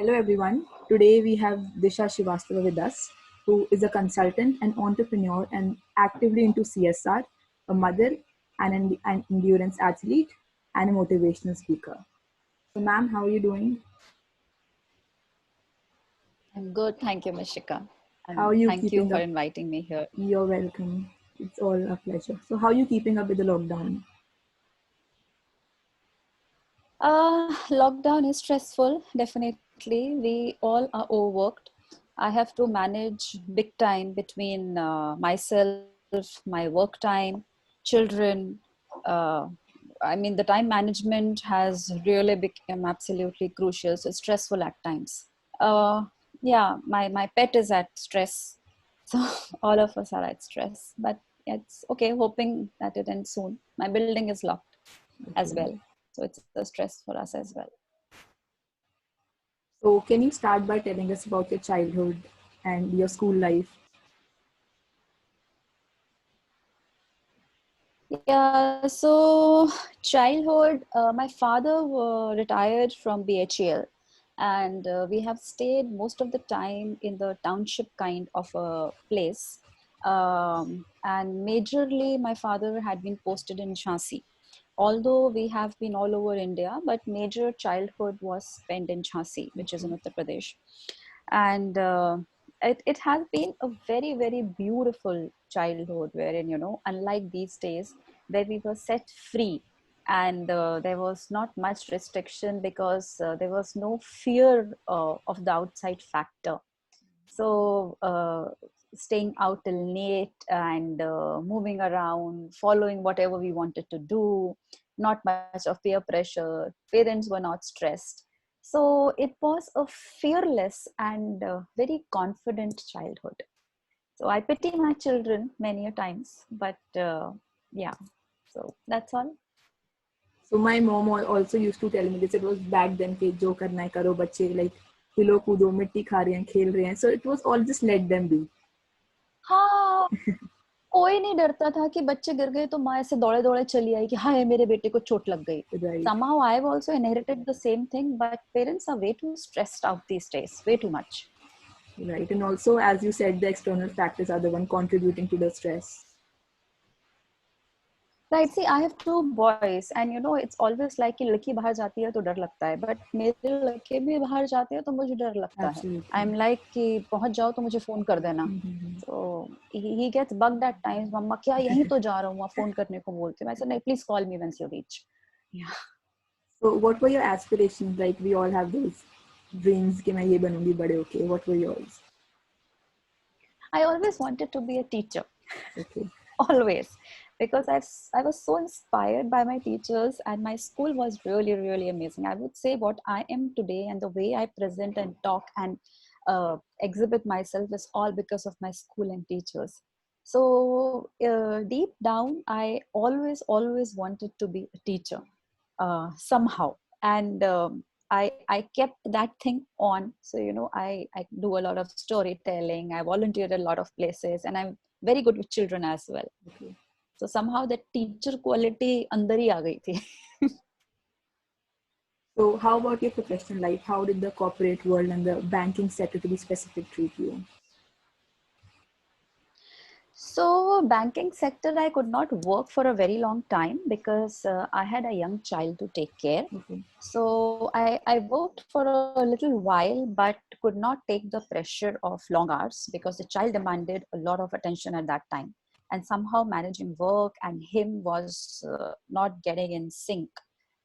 Hello everyone. Today we have Disha Srivastava with us, who is a consultant, an entrepreneur, and actively into CSR, a mother, an endurance athlete, and a motivational speaker. So, ma'am, how are you doing? I'm good. Thank you, Mishika. How are And you thank you keeping for up? inviting me here. You're welcome. It's all a pleasure. So, how are you keeping up with the lockdown? Lockdown is stressful, definitely. We all are overworked. I have to manage big time between myself, my work time, children. Uh, I mean, the time management has really become absolutely crucial. So it's stressful at times. Uh, yeah, my pet is at stress. So all of us are at stress. But it's okay, hoping that it ends soon. My building is locked as Okay. well. So it's a stress for us as well. So, can you start by telling us about your childhood and your school life? Yeah, so childhood, my father retired from BHEL, and we have stayed most of the time in the township kind of a place. And majorly, my father had been posted in Jhansi. Although we have been all over India, but major childhood was spent in Jhansi, which is in Okay. Uttar Pradesh. And it has been a very, very beautiful childhood wherein, unlike these days where we were set free and there was not much restriction because there was no fear of the outside factor. So staying out till late and moving around, following whatever we wanted to do, not much of peer pressure, parents were not stressed. So it was a fearless and very confident childhood. So I pity my children many a times, but yeah, so that's all. So my mom also used to tell me this. It was back then कि जो करना है करो बच्चे, like हिलो कूदो मिट्टी खा रहे हैं खेल रहे हैं. So it was all just let them be. हाँ, कोई नहीं डरता था कि बच्चे गिर गए तो माँ ऐसे दौड़े दौड़े चली आई कि हाय मेरे बेटे को चोट लग गई. Right. Somehow I have also inherited the same thing, but parents are way too stressed out these days, way too much. Right. And also, as you said, the external factors are the one contributing to the stress. Right, see, I have two boys and it's always like कि लड़की बाहर जाती है तो डर लगता है, but मेरे लड़के भी बाहर जाते हैं तो मुझे डर लगता है. Absolutely. I'm like कि पहुंच जाओ तो मुझे फोन कर देना. Mm-hmm. So he gets bugged at times. मम्मा क्या यहीं तो जा रहा हूँ, फोन करने को बोलते हैं. I said नहीं, please call me once you reach. Yeah. So what were your aspirations? Like we all have those dreams कि मैं ये बनूंगी बड़े होके. What were yours? I always wanted to be a teacher. Okay. Always, because I was so inspired by my teachers, and my school was really, really amazing. I would say what I am today and the way I present and talk and exhibit myself is all because of my school and teachers. So deep down, I always wanted to be a teacher somehow. And I kept that thing on. So, I do a lot of storytelling. I volunteer at a lot of places, and I'm very good with children as well. Okay. So somehow that teacher quality अंदर ही आ गई थी. So how about your professional life? How did the corporate world and the banking sector, to be specific, treat you? So banking sector, I could not work for a very long time because I had a young child to take care. Okay. So I worked for a little while, but could not take the pressure of long hours because the child demanded a lot of attention at that time. And somehow managing work and him was not getting in sync.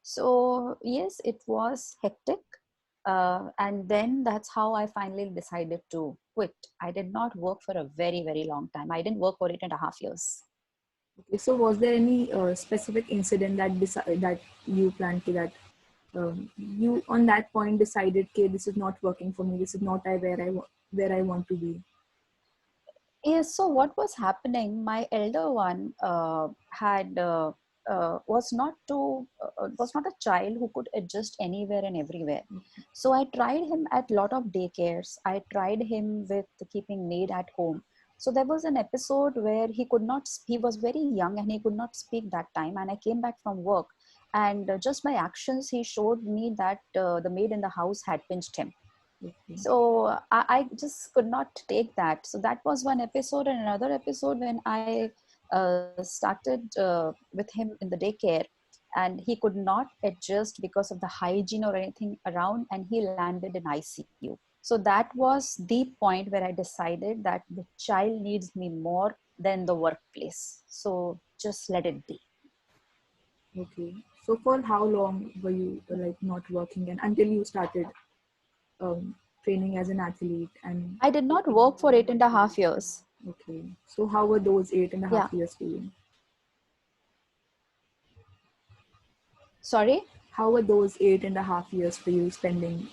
So yes, it was hectic. And then that's how I finally decided to quit. I did not work for a very, very long time. I didn't work for 8.5 years. Okay. So was there any specific incident that that you planned to that you on that point decided, okay, this is not working for me. This is not where I want to be. Yes, so what was happening? My elder one had was not a child who could adjust anywhere and everywhere. So I tried him at lot of daycares. I tried him with keeping maid at home. So there was an episode where he could not. He was very young and he could not speak that time. And I came back from work, and just by actions, he showed me that the maid in the house had pinched him. Okay. So I just could not take that. So that was one episode. And another episode when I started with him in the daycare, and he could not adjust because of the hygiene or anything around, and he landed in ICU. So that was the point where I decided that the child needs me more than the workplace. So just let it be. Okay. So for how long were you like not working, and until you started um, training as an athlete? And I did not work for 8.5 years. okay, so how were those eight and a Yeah. half years for you? Sorry. How were those 8.5 years for you spending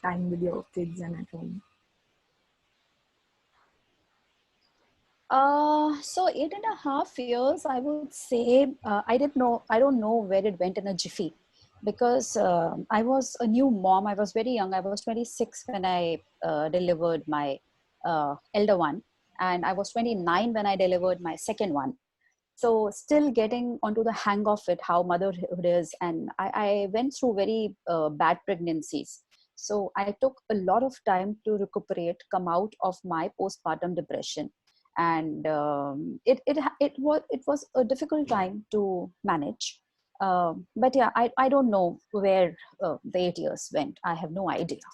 time with your kids and at home? So 8.5 years, I would say, I don't know where it went in a jiffy, because I was a new mom. I was very young. I was 26 when I delivered my elder one, and I was 29 when I delivered my second one. So still getting onto the hang of it, how motherhood is. And I went through very bad pregnancies. So I took a lot of time to recuperate, come out of my postpartum depression. And it was a difficult time to manage. But yeah, I don't know where the 8 years went. I have no idea.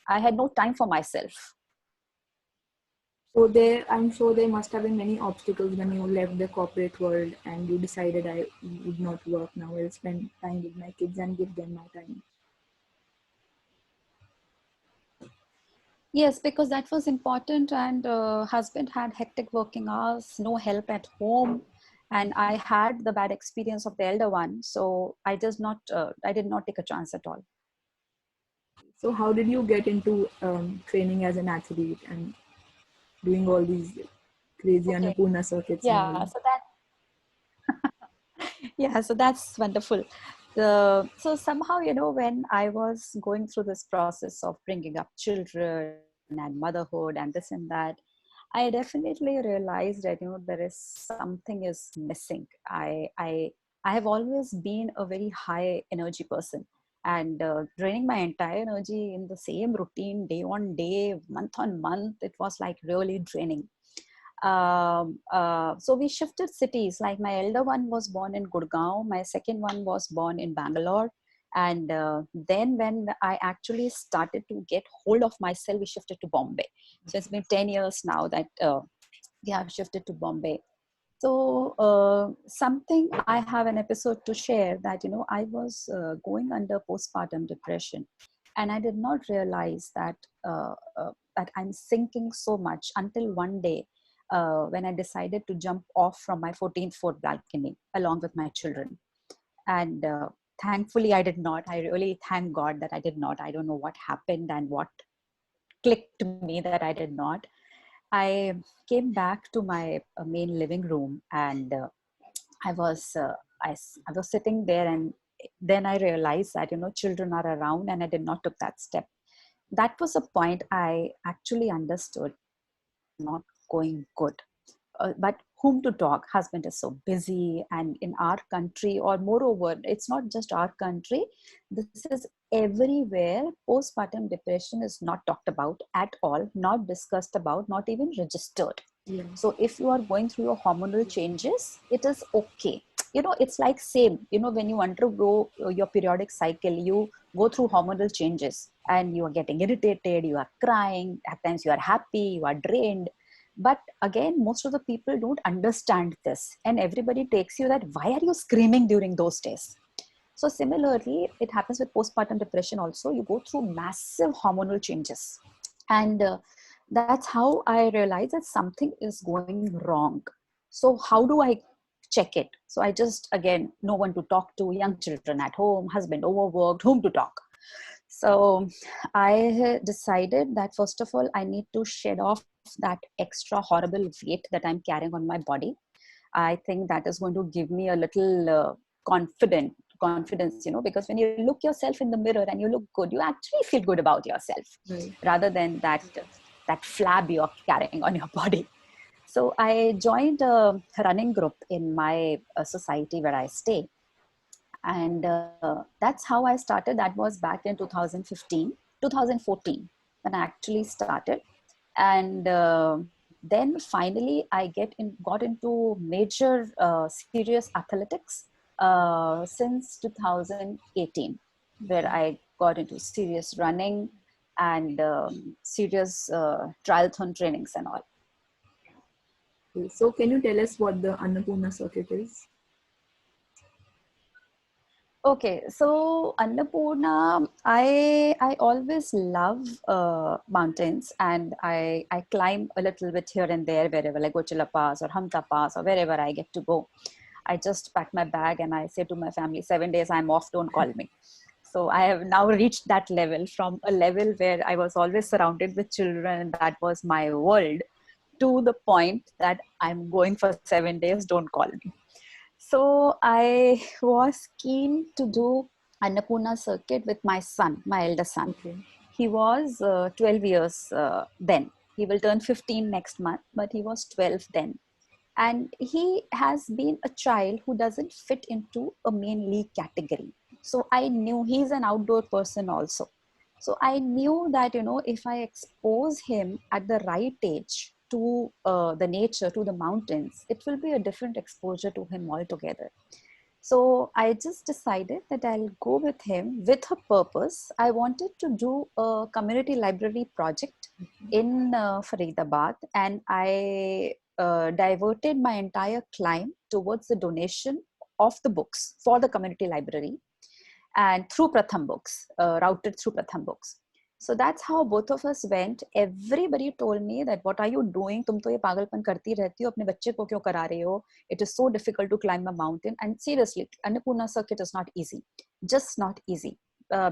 I had no time for myself. So there, I'm sure there must have been many obstacles when you left the corporate world and you decided I would not work now. I'll spend time with my kids and give them my time. Yes, because that was important, and husband had hectic working hours, no help at home, and I had the bad experience of the elder one, so I did not take a chance at all. So how did you get into training as an athlete and doing all these crazy Okay, Annapurna circuits and yeah, all? so that yeah, so that's wonderful. So somehow, when I was going through this process of bringing up children and motherhood and this and that, I definitely realized that there is something is missing. I have always been a very high energy person, and draining my entire energy in the same routine, day on day, month on month, it was like really draining. So we shifted cities. Like my elder one was born in Gurgaon, my second one was born in Bangalore, and then when I actually started to get hold of myself, we shifted to Bombay. So it's been 10 years now that we have shifted to Bombay. So something, I have an episode to share that I was going under postpartum depression, and I did not realize that I'm sinking so much until one day when I decided to jump off from my 14th floor balcony along with my children. And thankfully, I did not. I really thank God that I did not. I don't know what happened and what clicked me that I did not. I came back to my main living room, and I was I was sitting there, and then I realized that children are around, and I did not took that step. That was a point I actually understood not going good. But whom to talk? Husband is so busy, and in our country, or moreover, it's not just our country. This is everywhere. Postpartum depression is not talked about at all, not discussed about, not even registered. Yeah. So if you are going through your hormonal changes, it is okay. It's like same. When you undergo your periodic cycle, you go through hormonal changes, and you are getting irritated, you are crying. At times, you are happy, you are drained. But again, most of the people don't understand this, and everybody takes you that why are you screaming during those days. So similarly, it happens with postpartum depression also. You go through massive hormonal changes, and that's how I realized that something is going wrong. So how do I check it? So I just, again, no one to talk to, young children at home, husband overworked, whom to talk. So I decided that first of all, I need to shed off that extra horrible weight that I'm carrying on my body. I think that is going to give me a little confidence, because when you look yourself in the mirror and you look good, you actually feel good about yourself, Right. rather than that flab you're carrying on your body. So I joined a running group in my society where I stay, and that's how I started. That was back in 2015 2014 when I actually started. And then finally I got into major serious athletics since 2018, where I got into serious running and serious triathlon trainings and all. So can you tell us what the Annapurna circuit is? Okay, so Annapurna, I always love mountains, and I climb a little bit here and there wherever, like Gochila Pass or Hamta Pass or wherever I get to go. I just pack my bag and I say to my family, 7 days I'm off, don't call me. So I have now reached that level, from a level where I was always surrounded with children and that was my world, to the point that I'm going for 7 days, don't call me. So I was keen to do Annapurna circuit with my son, my elder son. Okay. He was 12 years then. He will turn 15 next month, but he was 12 then. And he has been a child who doesn't fit into a main league category. So I knew he's an outdoor person also. So I knew that, if I expose him at the right age to the nature, to the mountains, it will be a different exposure to him altogether. So I just decided that I'll go with him with a purpose. I wanted to do a community library project in Faridabad, and I diverted my entire climb towards the donation of the books for the community library, and through Pratham Books, routed through Pratham Books. So that's how both of us went. Everybody told me that, what are you doing? तुम तो ये पागलपन करती रहती हो, अपने बच्चे को क्यों करा रहे हो? It is so difficult to climb a mountain. And seriously, Annapurna circuit is not easy. Just not easy.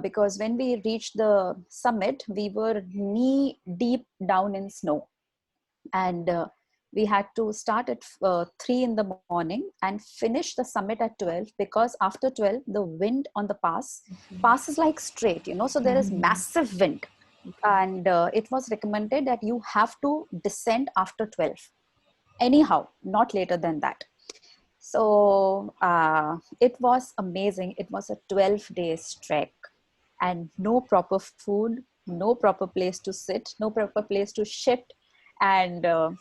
Because when we reached the summit, we were knee deep down in snow. And we had to start at 3 in the morning and finish the summit at 12, because after 12 the wind on the pass is like straight, so there is massive wind. And it was recommended that you have to descend after 12 anyhow, not later than that. So it was amazing. It was a 12-day trek, and no proper food, no proper place to sit, no proper place to shit. And I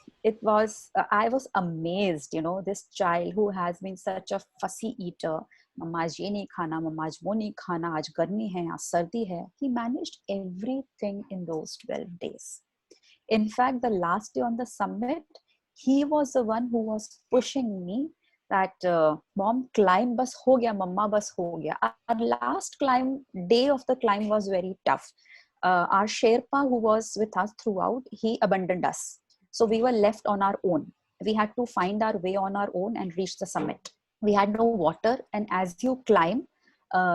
was amazed, this child who has been such a fussy eater. Mama आज ये नहीं खाना, mama आज वो नहीं खाना, आज गर्मी है, आज सर्दी है. He managed everything in those 12 days. In fact, the last day on the summit, he was the one who was pushing me that, mom, climb bas ho gaya, mama bas ho gaya. Our last day of the climb was very tough. Our Sherpa, who was with us throughout, he abandoned us. So we were left on our own. We had to find our way on our own and reach the summit. We had no water, and as you climb,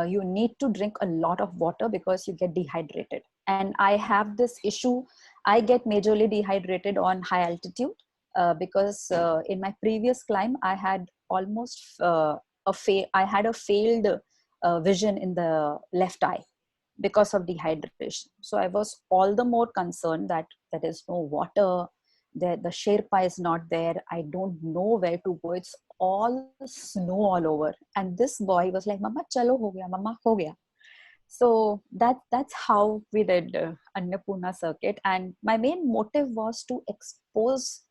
you need to drink a lot of water because you get dehydrated. And I have this issue. I get majorly dehydrated on high altitude because in my previous climb, I had almost I had a failed vision in the left eye because of dehydration. So I was all the more concerned that there is no water, the Sherpa is not there, I don't know where to go, it's all snow all over. And this boy was like, mama chalo ho gaya, mama ho gaya. So that's how we did Annapurna circuit. And my main motive was to expose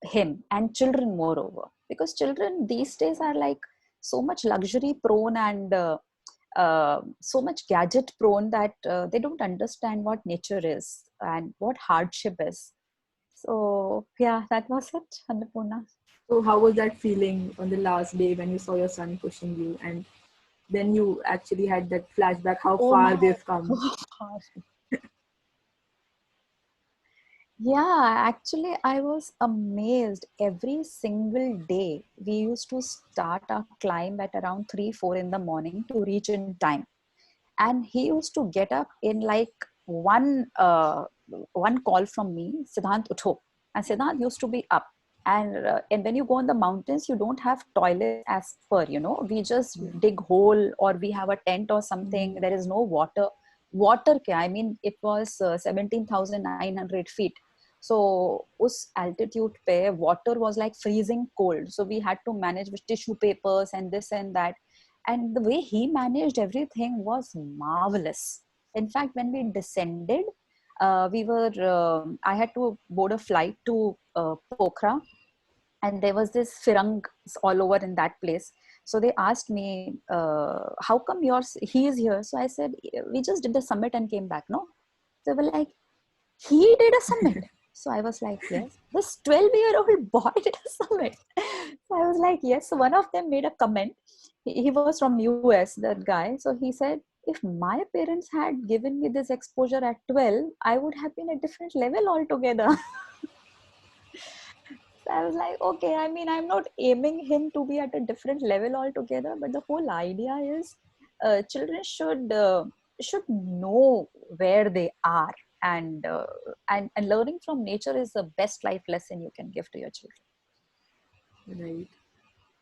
him and children moreover, because children these days are like so much luxury prone and so much gadget prone that they don't understand what nature is and what hardship is. So yeah, that was it, Annapurna. So how was that feeling on the last day when you saw your son pushing you, and then you actually had that flashback how far they've come? Yeah, actually, I was amazed. Every single day, we used to start our climb at around 3, 4 in the morning to reach in time. And he used to get up in like one call from me, Siddhant Utho. And Siddhant used to be up. And when you go in the mountains, you don't have toilet as per, we just dig hole, or we have a tent or something. There is no water. Water, I mean, it was 17,900 feet. So us altitude pe water was like freezing cold. So we had to manage with tissue papers and this and that. And the way he managed everything was marvelous. In fact, when we descended, I had to board a flight to Pokhara, and there was this firangs all over in that place. So they asked me, how come he is here? So I said, we just did the summit and came back. No, they were like, he did a summit. So I was like, yes, this 12-year-old boy did a summit. So I was like, yes. So one of them made a comment. He was from US, that guy. So he said, if my parents had given me this exposure at 12, I would have been a different level altogether. So I was like, okay, I mean, I'm not aiming him to be at a different level altogether, but the whole idea is children should know where they are, and and learning from nature is the best life lesson you can give to your children. Right.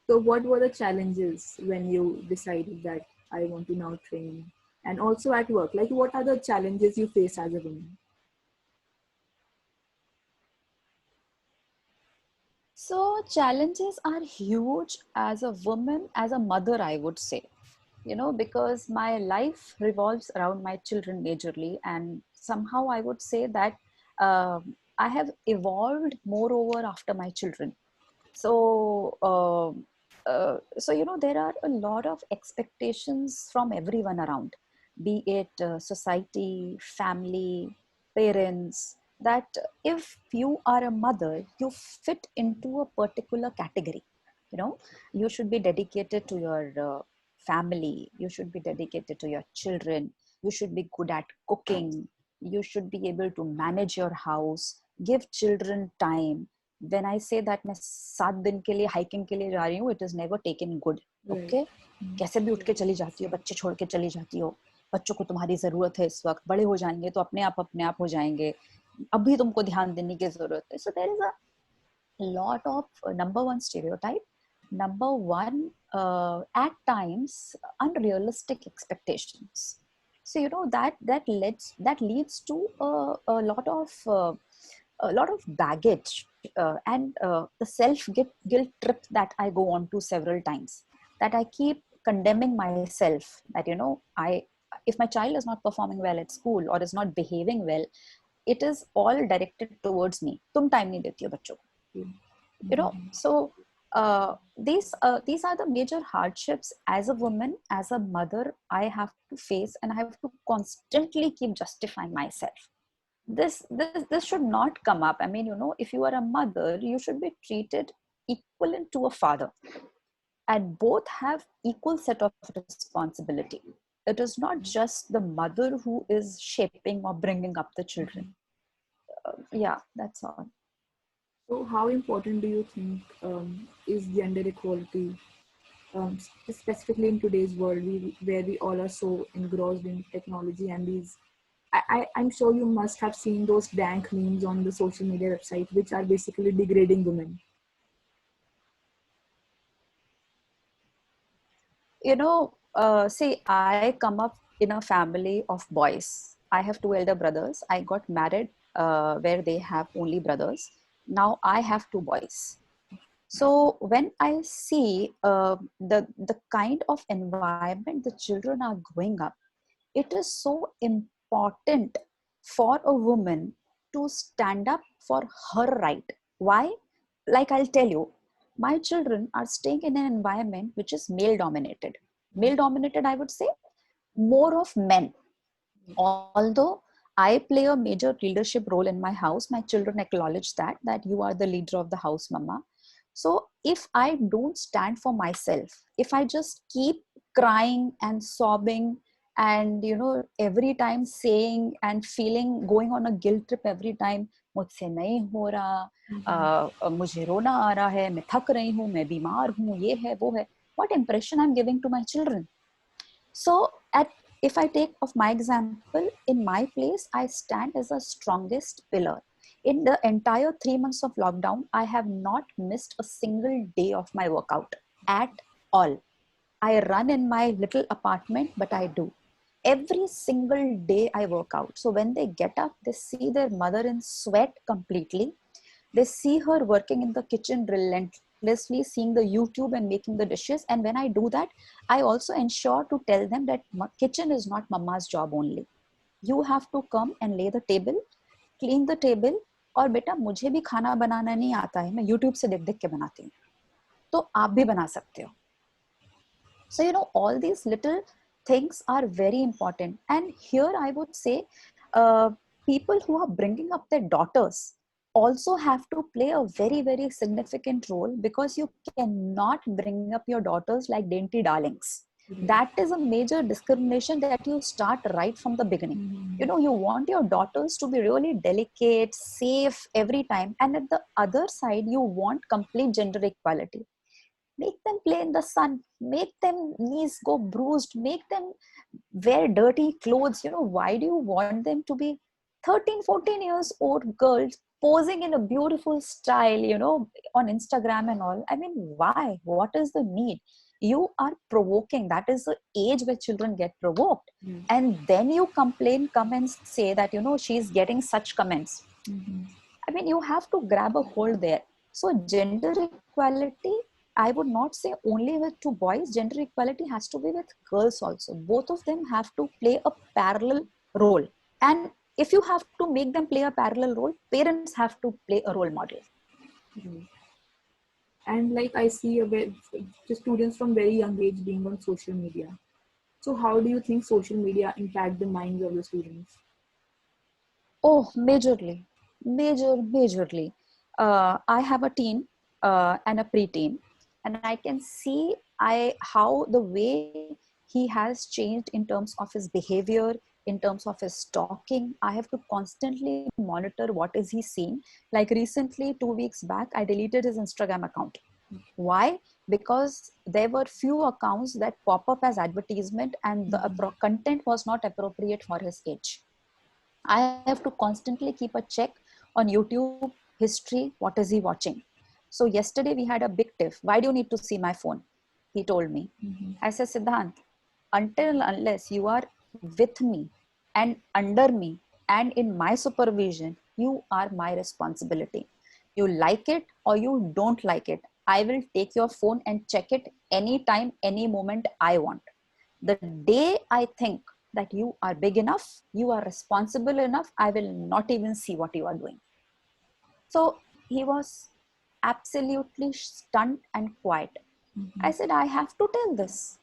So what were the challenges when you decided that I want to now train? And also at work, like what are the challenges you face as a woman? So challenges are huge as a woman, as a mother, I would say, because my life revolves around my children majorly. And somehow I would say that I have evolved moreover after my children. So, there are a lot of expectations from everyone around, be it society, family, parents, that if you are a mother, you fit into a particular category. You know, you should be dedicated to your family, you should be dedicated to your children, you should be good at cooking, you should be able to manage your house, give children time. When I say that मैं 7 दिन के लिए hiking के लिए जा रही हूँ, it is never taken good. Right. Okay, कैसे भी उठ के चली जाती हो, बच्चे छोड़ के चली जाती हो, बच्चों को तुम्हारी जरूरत है इस वक्त, बड़े हो जाएंगे तो अपने आप हो जाएंगे, अभी तुमको ध्यान देने की जरूरत है. So there is a lot of number one stereotype, number one at times unrealistic expectations. So that leads to a lot of baggage, and the self guilt trip that I go on to several times, that I keep condemning myself, that I if my child is not performing well at school or is not behaving well, it is all directed towards me. तुम time नहीं देती हो बच्चों को. So these are the major hardships as a woman, as a mother, I have to face, and I have to constantly keep justifying myself. This should not come up. I mean, if you are a mother, you should be treated equivalent to a father, and both have equal set of responsibility. It is not just the mother who is shaping or bringing up the children. Yeah, that's all. So how important do you think is gender equality, specifically in today's world, where we all are so engrossed in technology and these? I'm sure you must have seen those dank memes on the social media website, which are basically degrading women. See, I come up in a family of boys. I have 2 elder brothers. I got married where they have only brothers. Now I have 2 boys. So when I see the kind of environment the children are growing up, it is so important for a woman to stand up for her right. Why? Like I'll tell you, my children are staying in an environment which is male dominated. Male dominated, I would say, more of men. Although I play a major leadership role in my house, my children acknowledge that you are the leader of the house, mama. So if I don't stand for myself, if I just keep crying and sobbing, and every time saying and feeling, going on a guilt trip every time, मुझसे नहीं हो रहा, मुझे रोना आ रहा है, मैं थक रही हूँ, मैं बीमार हूँ, ये है वो है, what impression I'm giving to my children? So if I take of my example, in my place, I stand as the strongest pillar. In the entire 3 months of lockdown, I have not missed a single day of my workout at all. I run in my little apartment, but I do. Every single day I work out. So when they get up, they see their mother in sweat completely. They see her working in the kitchen relentlessly, seeing the YouTube and making the dishes. And when I do that, I also ensure to tell them that kitchen is not mama's job only. You have to come and lay the table, clean the table. और बेटा मुझे भी खाना बनाना नहीं आता है, मैं YouTube से देख देख के बनाती हूँ, तो आप भी बना सकते हो. So, all these little things are very important. And here I would say, people who are bringing up their daughters also have to play a very, very significant role, because you cannot bring up your daughters like dainty darlings. That is a major discrimination that you start right from the beginning. You want your daughters to be really delicate, safe every time. And at the other side, you want complete gender equality. Make them play in the sun, make them knees go bruised, make them wear dirty clothes. Why do you want them to be 13, 14 years old girls posing in a beautiful style, on Instagram and all? I mean, why? What is the need? You are provoking. That is the age where children get provoked. And then you come and say that, she's getting such comments. I mean, you have to grab a hold there. So gender equality, I would not say only with two boys. Gender equality has to be with girls also. Both of them have to play a parallel role. And if you have to make them play a parallel role, parents have to play a role model. And like I see the students from very young age being on social media. So how do you think social media impact the minds of the students? Oh, majorly. Majorly. I have a teen and a preteen, and I can see how the way he has changed in terms of his behavior, in terms of his talking. I have to constantly monitor what is he seeing. Like recently, 2 weeks back, I deleted his Instagram account. Why? Because there were few accounts that pop up as advertisement, and the content was not appropriate for his age. I have to constantly keep a check on YouTube history. What is he watching? So yesterday we had a big tiff. Why do you need to see my phone? He told me. I said, Siddhant, until unless you are with me and under me and in my supervision, you are my responsibility. You like it or you don't like it. I will take your phone and check it anytime, any moment I want. The day I think that you are big enough, you are responsible enough, I will not even see what you are doing. So he was absolutely stunned and quiet. I said, I have to tell this,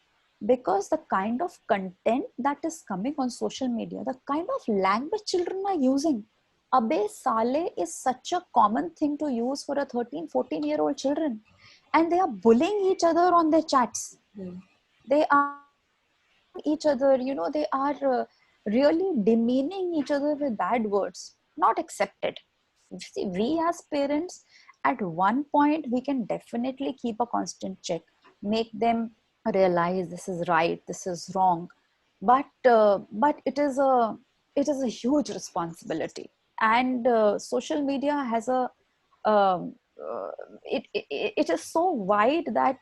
because the kind of content that is coming on social media, the kind of language children are using, Abe Sale is such a common thing to use for a 13, 14-year-old children. And they are bullying each other on their chats. They are each other, they are really demeaning each other with bad words. Not accepted. See, we as parents, at one point, we can definitely keep a constant check, make them realize this is right, this is wrong. But it is a huge responsibility. And social media has um, it is so wide that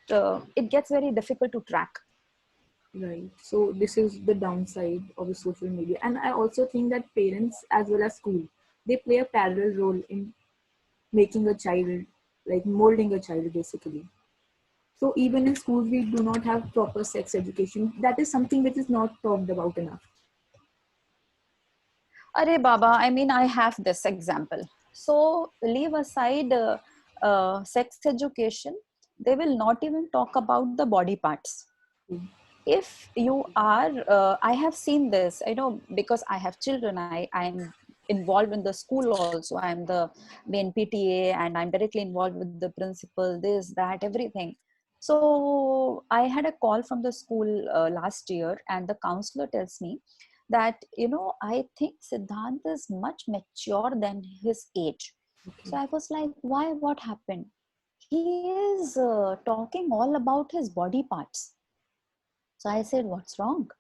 it gets very difficult to track. Right. So this is the downside of the social media. And I also think that parents as well as school, they play a parallel role in making a child, like molding a child basically. So even in schools, we do not have proper sex education. That is something which is not talked about enough. Arey Baba, I mean, I have this example. So leave aside sex education, they will not even talk about the body parts. If you are, I have seen this, because I have children, I'm involved in the school also. I'm the main PTA and I'm directly involved with the principal, this, that, everything. So I had a call from the school last year, and the counselor tells me that, I think Siddhant is much mature than his age. So I was like, why? What happened? He is talking all about his body parts. So I said, what's wrong?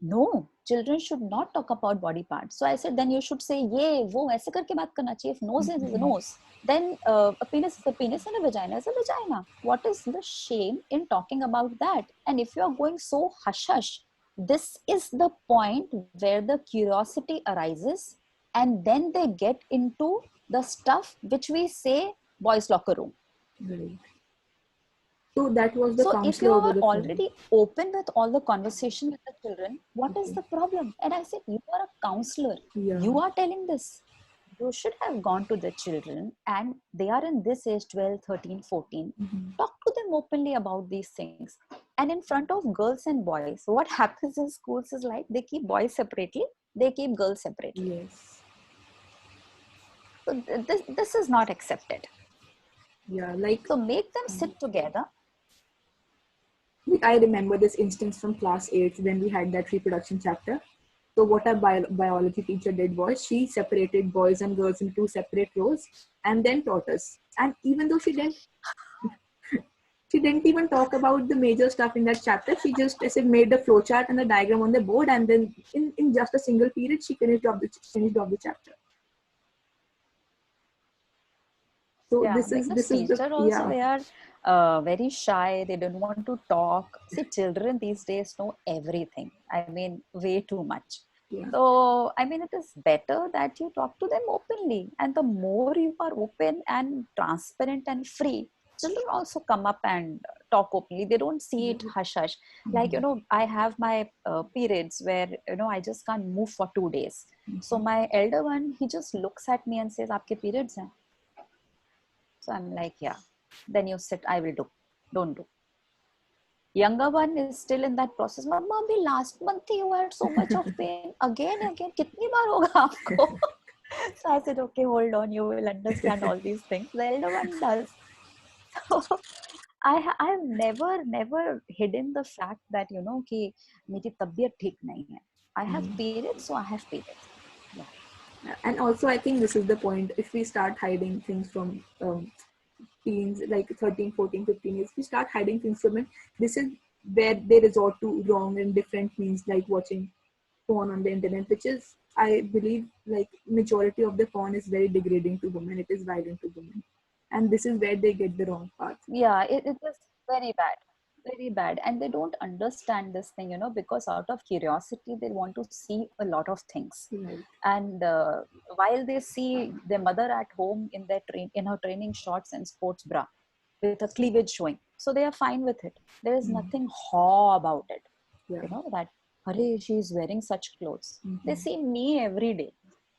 No, children should not talk about body parts. So I said, then you should say, ye, wo, aise karke baat karna chahiye. If nose is a nose, then a penis is a penis and a vagina is a vagina. What is the shame in talking about that? And if you are going so hush-hush, this is the point where the curiosity arises, and then they get into the stuff which we say boys locker room. Right. So that was the So if you counselor over are the phone. already open with all the conversation with the children, what is Okay. the problem? And I said, you are a counselor. Yeah. You are telling this. You should have gone to the children, and they are in this age 12, 13, 14. Mm-hmm. Talk to them openly about these things. And in front of girls and boys, what happens in schools is like they keep boys separately, they keep girls separately. Yes. So this is not accepted. Yeah. Like, So make them sit together. I remember this instance from class 8 when we had that reproduction chapter. So what our biology teacher did was she separated boys and girls into separate rows and then taught us. And even though she didn't even talk about the major stuff in that chapter. She just, I said, made the flowchart and the diagram on the board, and then in just a single period, she finished off the chapter. So Yeah, this because is the, teacher also, yeah. they are very shy. They don't want to talk. See, children these days know everything. I mean, way too much. Yeah. So, I mean, it is better that you talk to them openly. And the more you are open and transparent and free, children also come up and talk openly. They don't see it hush hush. Like, Mm-hmm. I have my periods where, I just can't move for 2 days. So my elder one, he just looks at me and says, "Aapke periods hain?" So I'm like, yeah. Then you sit, I will do. Don't do. Younger one is still in that process. Mama, abhi last month you had so much of pain. Again. Kitni baar hoga aapko? So I said, okay, hold on. You will understand all these things. The elder one does. So I've never hidden the fact that, कि मेरी तबीयत ठीक नहीं है. I have periods, so I have periods. Yeah. And also, I think this is the point. If we start hiding things from teens, like 13, 14, 15 years, we start hiding things from it. This is where they resort to wrong and different means, like watching porn on the internet, which is, I believe, like majority of the porn is very degrading to women. It is violent to women, and this is where they get the wrong path. Yeah, it is very bad, and they don't understand this thing, because out of curiosity they want to see a lot of things. Right. And while they see their mother at home in in her training shorts and sports bra with a cleavage showing, so they are fine with it. There is nothing haw about it, Yeah. that Hare, she is wearing such clothes. They see me every day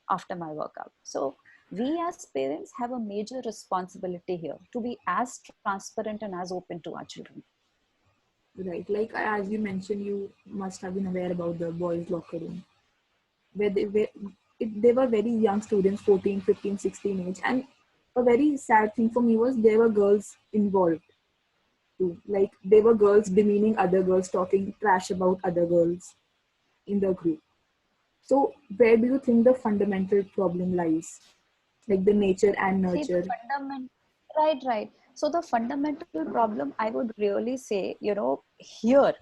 after my workout. So we as parents have a major responsibility here to be as transparent and as open to our children. Right. Like as you mentioned, you must have been aware about the boys' locker room, where they were very young students, 14, 15, 16 age. And a very sad thing for me was there were girls involved too. Like there were girls demeaning other girls, talking trash about other girls in the group. So where do you think the fundamental problem lies? Like the nature and See, the nurture. fundamental, right. So the fundamental problem, I would really say, here,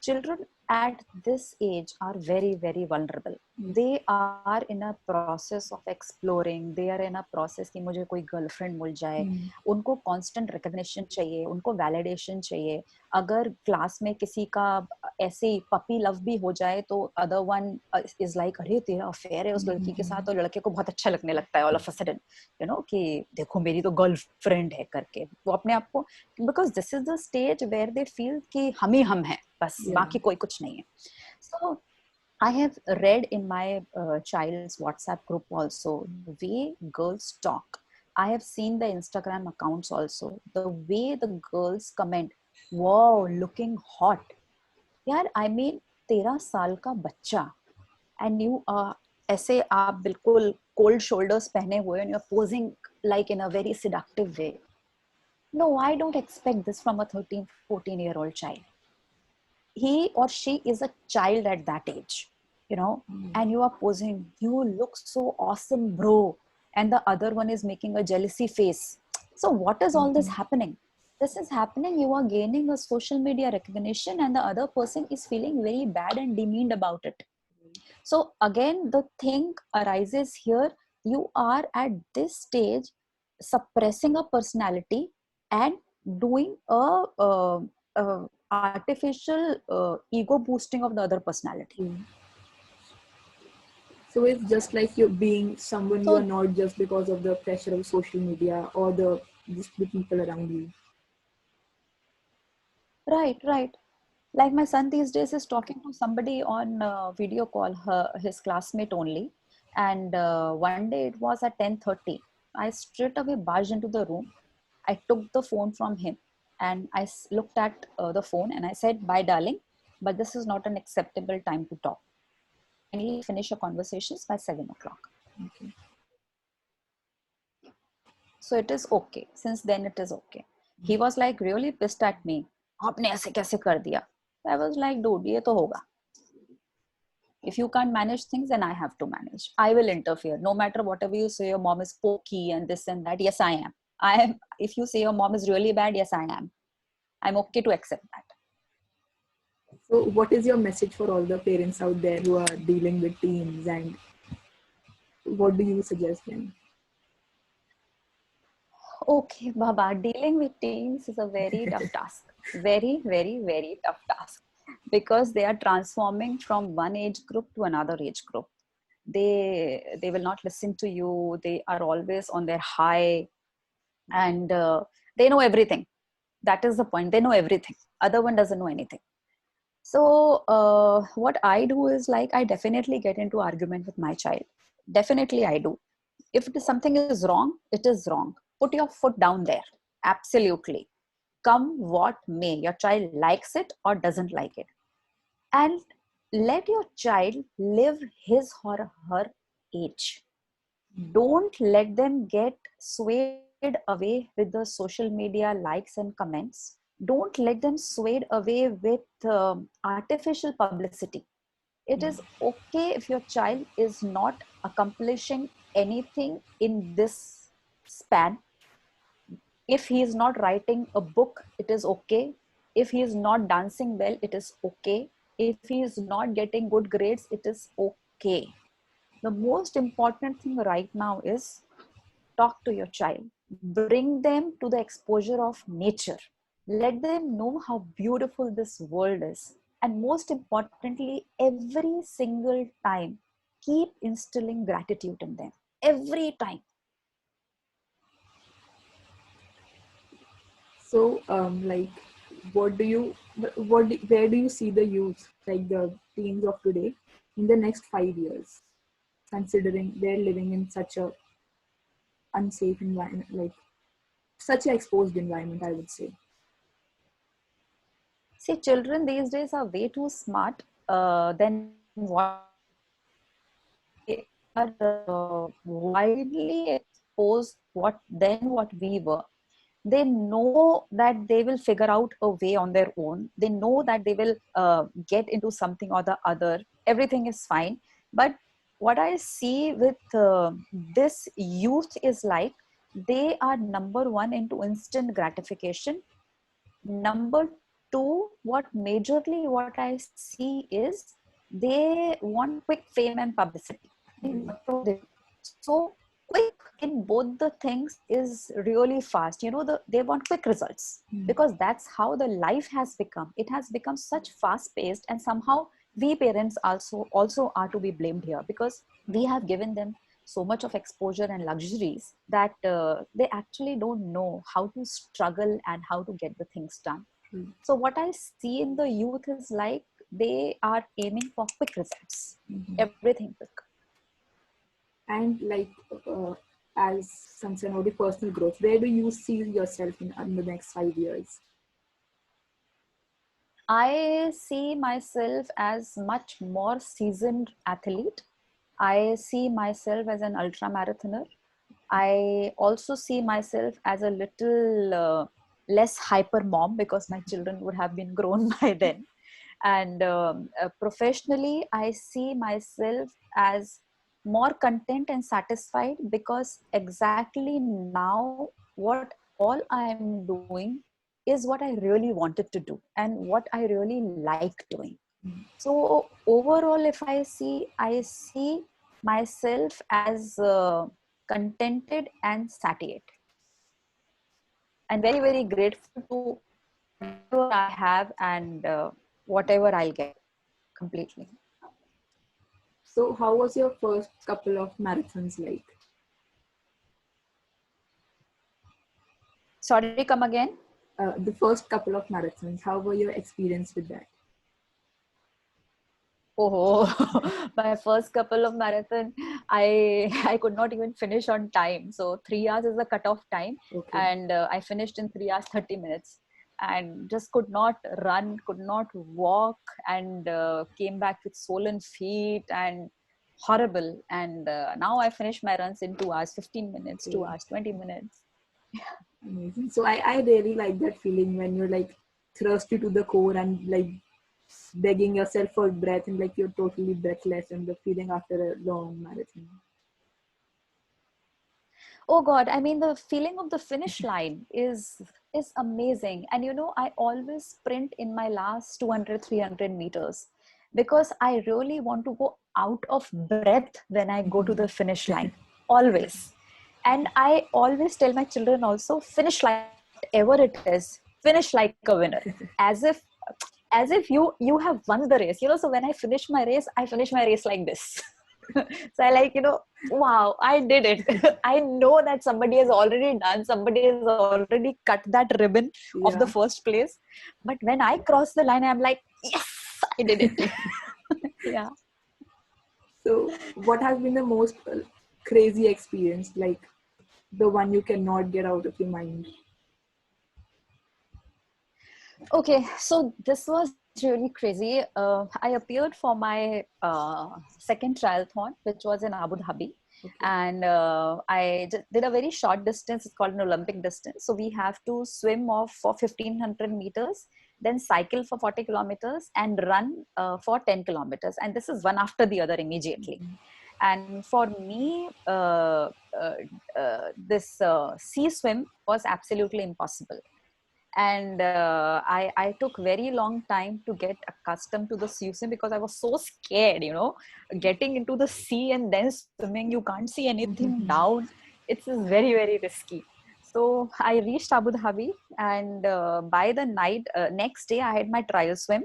children at this age are very, very vulnerable. They are in a process of exploring. They are in a process कि मुझे कोई girlfriend मिल जाए. उनको constant recognition चाहिए. उनको validation चाहिए. अगर class में किसी का ऐसे puppy love भी हो जाए तो other one is like, अरे तेरा affair है उस लड़की के साथ और लड़के को बहुत अच्छा लगने लगता है all of a sudden, कि देखो मेरी तो गर्लफ्रेंड है करके वो अपने आप को, because this is the stage where they feel कि हम ही हम हैं बस, बाकी कोई कुछ नहीं है. So I have read in my child's WhatsApp group also the way girls talk. I have seen the Instagram accounts also. The way the girls comment, wow, looking hot. यार, I mean, 13 साल का बच्चा and you are ऐसे आप बिल्कुल cold shoulders पहने हुए and you're posing like in a very seductive way. No, I don't expect this from a 13, 14-year-old child. He or she is a child at that age, and you are posing, you look so awesome, bro. And the other one is making a jealousy face. So what is all this happening? This is happening, you are gaining a social media recognition and the other person is feeling very bad and demeaned about it. So again, the thing arises here, you are at this stage suppressing a personality and doing a artificial ego boosting of the other personality. So it's just like you're being someone you are So not just because of the pressure of social media or the people around you. Right, right. Like my son these days is talking to somebody on video call, his classmate only. And one day it was at 10:30. I straight away barged into the room. I took the phone from him and I looked at the phone and I said, "Bye, darling, but this is not an acceptable time to talk. Kindly finish your conversations by 7 o'clock." Okay. So it is okay. Since then, it is okay. He was like really pissed at me. "आपने ऐसे कैसे कर दिया?" I was like, "Dude, ये तो होगा. If you can't manage things, then I have to manage. I will interfere. No matter whatever you say, your mom is pokey and this and that. Yes, I am. I am. If you say your mom is really bad, yes, I am. I'm okay to accept that." So, what is your message for all the parents out there who are dealing with teens, and what do you suggest them? Okay, Baba, dealing with teens is a very tough task. Very, very, very tough task because they are transforming from one age group to another age group. They will not listen to you. They are always on their high, and they know everything. That is the point. They know everything. Other one doesn't know anything. So what I do is like I definitely get into argument with my child. Definitely I do. If it is something is wrong, it is wrong. Put your foot down there. Absolutely. Come what may. Your child likes it or doesn't like it. And let your child live his or her age. Don't let them get swayed away with the social media likes and comments. Don't let them swayed away with artificial publicity. It is okay if your child is not accomplishing anything in this span. If he is not writing a book, it is okay. If he is not dancing well, it is okay. If he is not getting good grades, it is okay. The most important thing right now is talk to your child, bring them to the exposure of nature, let them know how beautiful this world is, and most importantly, every single time keep instilling gratitude in them every time. So, like, where do you see the youth, like the teens of today, in the next 5 years, considering they're living in such a unsafe environment, like such an exposed environment, I would say. See, children these days are way too smart than what they are widely exposed what we were. They know that they will figure out a way on their own. They know that they will get into something or the other. Everything is fine. But what I see with this youth is like they are number one into instant gratification. Number two, what majorly what I see is they want quick fame and publicity. So quick in both the things is really fast. You know, they want quick results because that's how the life has become. It has become such fast paced, and somehow we parents also are to be blamed here because we have given them so much of exposure and luxuries that they actually don't know how to struggle and how to get the things done. So what I see in the youth is like they are aiming for quick results, everything quick. And like, as concern of the personal growth, where do you see yourself in the next 5 years? I see myself as much more seasoned athlete. I see myself as an ultra marathoner. I also see myself as a little less hyper mom because my children would have been grown by then. And professionally, I see myself as more content and satisfied because exactly now, what all I am doing is what I really wanted to do and what I really like doing. So overall, if I see myself as contented and satiated, and very, very grateful to whatever I have and whatever I'll get completely. So, how was your first couple of marathons like? Sorry, come again. The first couple of marathons, how were your experience with that? Oh, my first couple of marathon, I could not even finish on time. So 3 hours is the cutoff time, Okay. and I finished in 3 hours 30 minutes, and just could not run, could not walk, and came back with swollen feet and horrible. And now I finish my runs in 2 hours 15 minutes, Okay. 2 hours 20 minutes. Amazing. So I really like that feeling when you're like thirsty to the core and like begging yourself for breath and like you're totally breathless and the feeling after a long marathon. Oh God, I mean, the feeling of the finish line is amazing. And you know, I always sprint in my last 200 300 meters because I really want to go out of breath when I go to the finish line, always. And I always tell my children also, finish like whatever it is, finish like a winner, as if you have won the race, you know. So when I finish my race, I finish my race like this. So I like, you know, wow, I did it. I know that somebody has already done, somebody has already cut that ribbon of the Yeah. first place. But when I cross the line, I'm like, yes, I did it. Yeah. So what has been the most crazy experience, like the one you cannot get out of your mind? Okay, so this was really crazy. I appeared for my second triathlon, which was in Abu Dhabi. Okay. And did a very short distance. It's called an Olympic distance. So we have to swim off for 1500 meters, then cycle for 40 kilometers, and run for 10 kilometers. And this is one after the other immediately. And for me, this sea swim was absolutely impossible. And I took very long time to get accustomed to the sea swim because I was so scared, you know, getting into the sea and then swimming, you can't see anything down. It's very, very risky. So I reached Abu Dhabi, and by the night, next day I had my trial swim,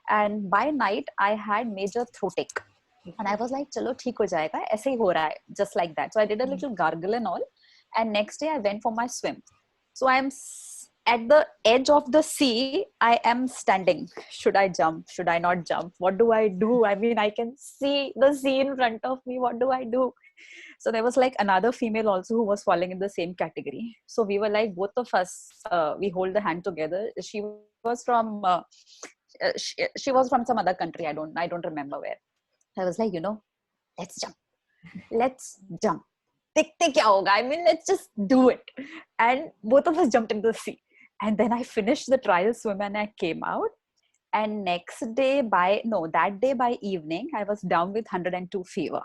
and by night I had major throatache. And I was like, chalo theek ho jayega, aise hi ho raha hai, just like that. So I did a little gargle and all, and next day I went for my swim. So at the edge of the sea. I am standing. Should I jump? Should I not jump? What do I do? I mean, I can see the sea in front of me. What do I do? So there was like another female also who was falling in the same category. So we were like, both of us, we hold the hand together. Was from she was from some other country. I don't remember where. I was like, you know, let's jump. Let's jump. देखते क्या होगा? I mean, let's just do it. And both of us jumped into the sea. And then I finished the trial swim and I came out. And that day by evening, I was down with 102 fever.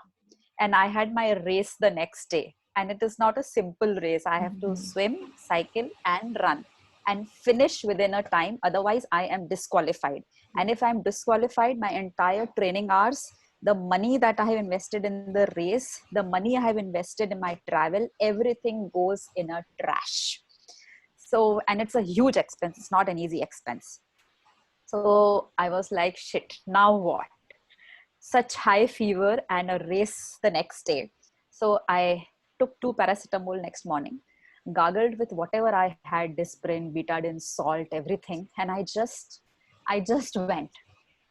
And I had my race the next day. And it is not a simple race. I have to swim, cycle, and run and finish within a time. Otherwise, I am disqualified. And if I'm disqualified, my entire training hours, the money that I have invested in the race, the money I have invested in my travel, everything goes in a trash. So, and it's a huge expense. It's not an easy expense. So I was like, shit, now what? Such high fever and a race the next day. So I took 2 paracetamol next morning, gargled with whatever I had, Disprin, betadine, salt, everything. And I just went.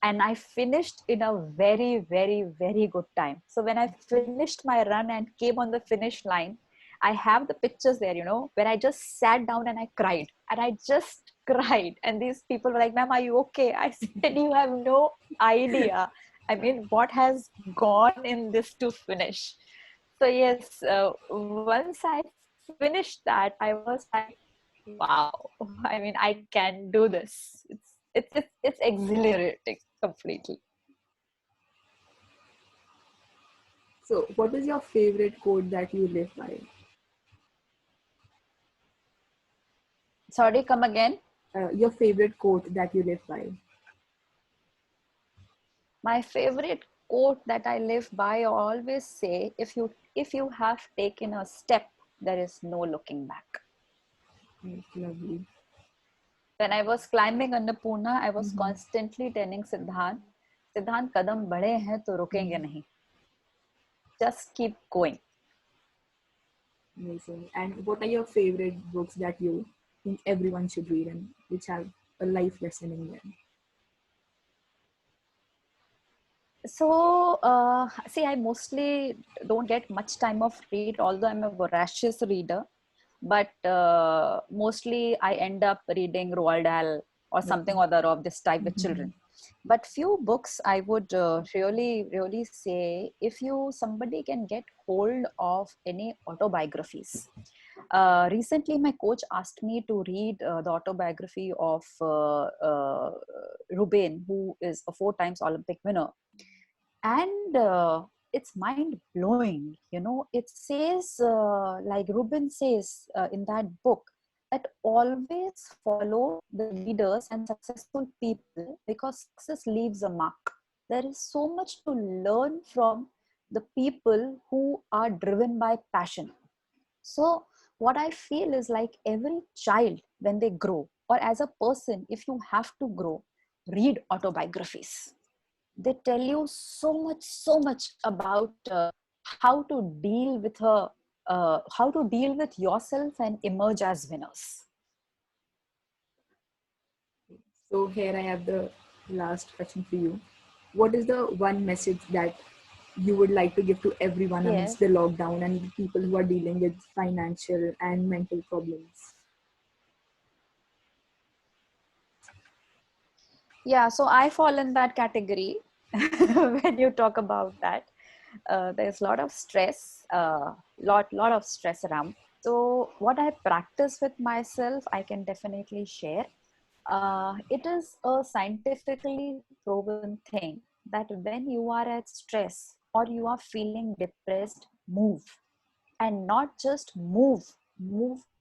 And I finished in a very, very, very good time. So when I finished my run and came on the finish line, I have the pictures there, you know, where I just sat down and I cried. And I just cried. And these people were like, ma'am, are you okay? I said, you have no idea. I mean, what has gone in this to finish? So yes, once I finished that, I was like, wow. I mean, I can do this. It's exhilarating completely. So what is your favorite quote that you live by? Sorry, come again. Your favorite quote that you live by? My favorite quote that I live by, I always say, if you have taken a step, there is no looking back. It's lovely. When I was climbing Annapurna, I was constantly telling Siddhant, kadam बढ़े हैं तो रुकेंगे नहीं. Just keep going. Amazing. And what are your favorite books that you think everyone should read and which have a life lesson in them? So, see, I mostly don't get much time of read, although I'm a voracious reader. But mostly I end up reading Roald Dahl or something Okay. or other of this type with Mhm. children. But few books I would really say, if you somebody can get hold of any autobiographies. Recently, my coach asked me to read the autobiography of Ruben, who is a 4 times Olympic winner, and it's mind blowing. It says, like Ruben says in that book, that always follow the leaders and successful people because success leaves a mark. There is so much to learn from the people who are driven by passion. So what I feel is, like, every child, when they grow, or as a person, if you have to grow, read autobiographies. They tell you so much about how to deal with how to deal with yourself and emerge as winners. So here I have the last question for you. What is the one message that you would like to give to everyone amidst Yes. the lockdown and the people who are dealing with financial and mental problems? Yeah, so I fall in that category. When you talk about that, there's a lot of stress, lot of stress around. So what I practice with myself, I can definitely share. It is a scientifically proven thing that when you are at stress or you are feeling depressed, move. And not just move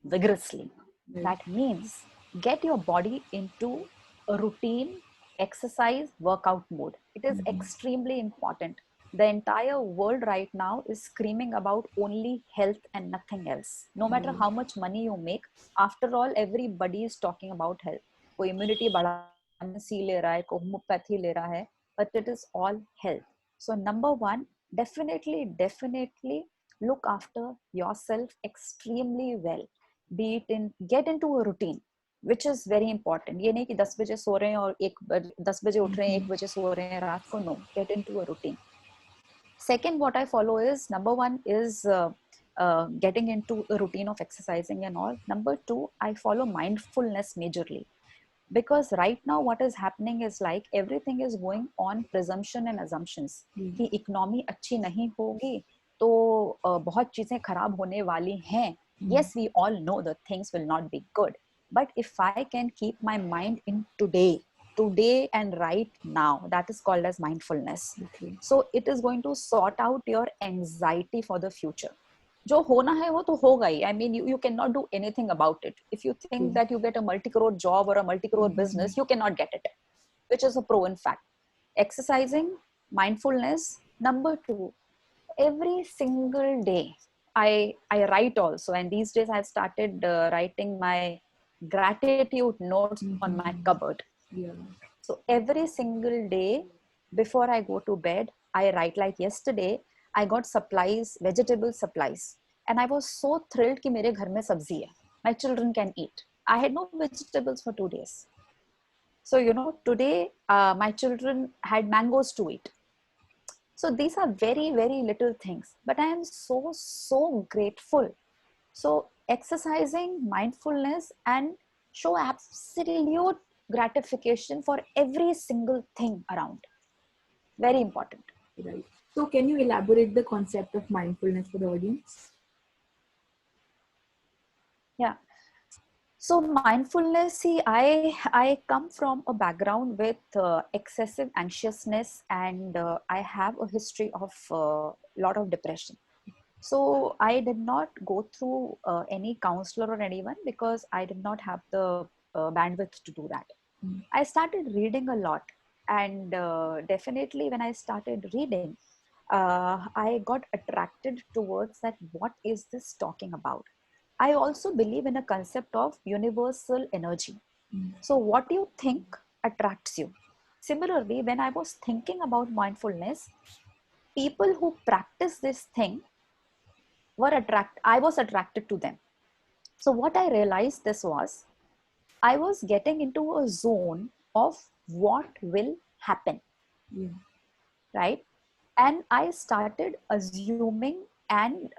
vigorously. Right. That means get your body into a routine exercise workout mode. It is Mhm. extremely important. The entire world right now is screaming about only health and nothing else. No matter Right. how much money you make, after all, everybody is talking about health. कोई immunity बढ़ाने सी ले रहा है, कोई homeopathy ले रहा है, but it is all health. So number one, definitely look after yourself extremely well. Be it in Get into a routine, which is very important. ये नहीं कि 10 बजे सो रहे हैं और 10 बजे उठ रहे हैं, 1 बजे सो रहे हैं रात को. No, get into a routine. Second, what I follow is, number one is getting into a routine of exercising and all. Number two, I follow mindfulness majorly, because right now what is happening is, like, everything is going on presumption and assumptions Mm. कि economy अच्छी नहीं होगी तो बहुत चीजें खराब होने वाली हैं. Mm. Yes, we all know that things will not be good, but if I can keep my mind in today and right now, that is called as mindfulness. Okay. So it is going to sort out your anxiety for the future. जो होना है वो तो होगा ही. I mean, you cannot do anything about it. If you think Okay. that you get a multi-crore job or a multi-crore Mhm. business, you cannot get it, which is a proven fact. Exercising, mindfulness. Number two, every single day, I write also, and these days I've started writing my gratitude notes on my Mhm. cupboard. Yeah. So every single day before I go to bed, I write. Like yesterday, I got supplies, vegetable supplies, and I was so thrilled कि मेरे घर में सब्जी है. My children can eat. I had no vegetables for 2 days. So today my children had mangoes to eat. So these are very little things, but I am so grateful. So exercising, mindfulness, and show absolute gratification for every single thing around. Very important. Right. So can you elaborate the concept of mindfulness for the audience? Yeah. So mindfulness, see, I come from a background with excessive anxiousness, and I have a history of lot of depression. So I did not go through any counselor or anyone because I did not have the bandwidth to do that. Mm. I started reading a lot, and definitely when I started reading, I got attracted towards that. What is this talking about? I also believe in a concept of universal energy. Mm. So what you think attracts you. Similarly, when I was thinking about mindfulness, people who practice this thing I was attracted to them. So what I realized this was, I was getting into a zone of what will happen, Yeah. right? And I started assuming and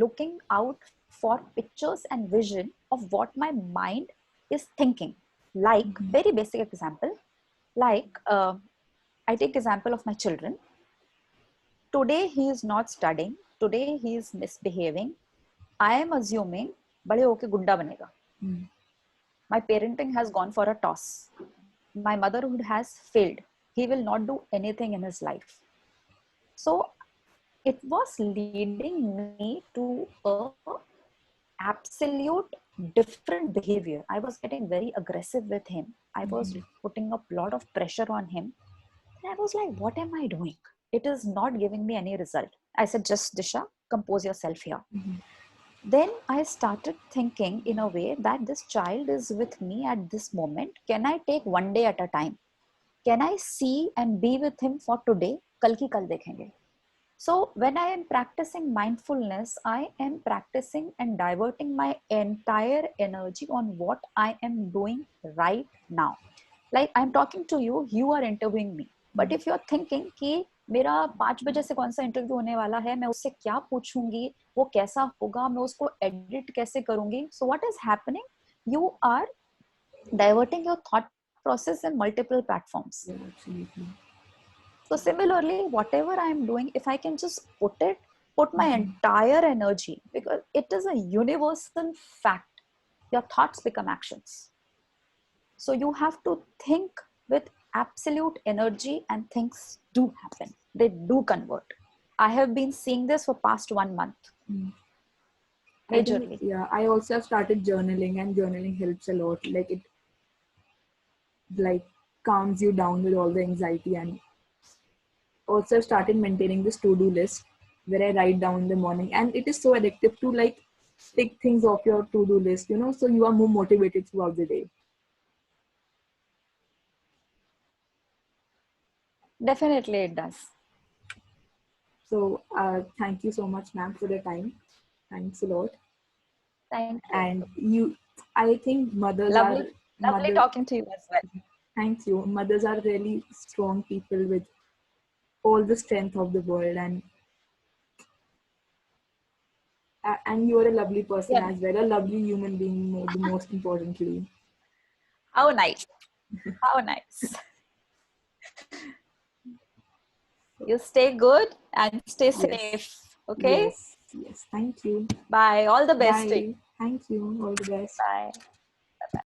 looking out for pictures and vision of what my mind is thinking. Like, very basic example, like I take example of my children. Today he is not studying, today he is misbehaving. I am assuming बड़े होके गुंडा बनेगा. My parenting has gone for a toss. My motherhood has failed. He will not do anything in his life. So it was leading me to a absolute different behavior. I was getting very aggressive with him. I was putting a lot of pressure on him. And I was like, what am I doing? It is not giving me any result. I said, just Disha, compose yourself here. Then I started thinking in a way that this child is with me at this moment. Can I take one day at a time? Can I see and be with him for today? Kal ki kal dekhenge. So when I am practicing mindfulness, I am practicing and diverting my entire energy on what I am doing right now. Like I'm talking to you, you are interviewing me. But if you're thinking कि मेरा 5 बजे से कौन सा interview होने वाला है, मैं उससे क्या पूछूंगी, वो कैसा होगा, मैं उसको एडिट कैसे करूंगी, so what is happening? You are diverting your thought process in multiple platforms. Yeah, absolutely. So similarly, whatever I am doing, if I can just put my entire energy, because it is a universal fact, your thoughts become actions. So you have to think with absolute energy and things do happen. They do convert. I have been seeing this for past 1 month. I think, Majorly. yeah, I also have started journaling, and journaling helps a lot. Like it like calms you down with all the anxiety. And also I've started maintaining this to-do list where I write down in the morning, and it is so addictive to like tick things off your to-do list, you know, so you are more motivated throughout the day. Definitely it does. So thank you so much, ma'am, for the time. Thanks a lot. Thank you. And you, I think Lovely talking to you as well. Thank you. Mothers are really strong people with all the strength of the world, and you are a lovely person as well, a lovely human being, the most importantly. How nice. How nice. You stay good and stay safe. Okay? Yes. Thank you. Bye. All the best to you. Bye. Thank you. All the best. Bye.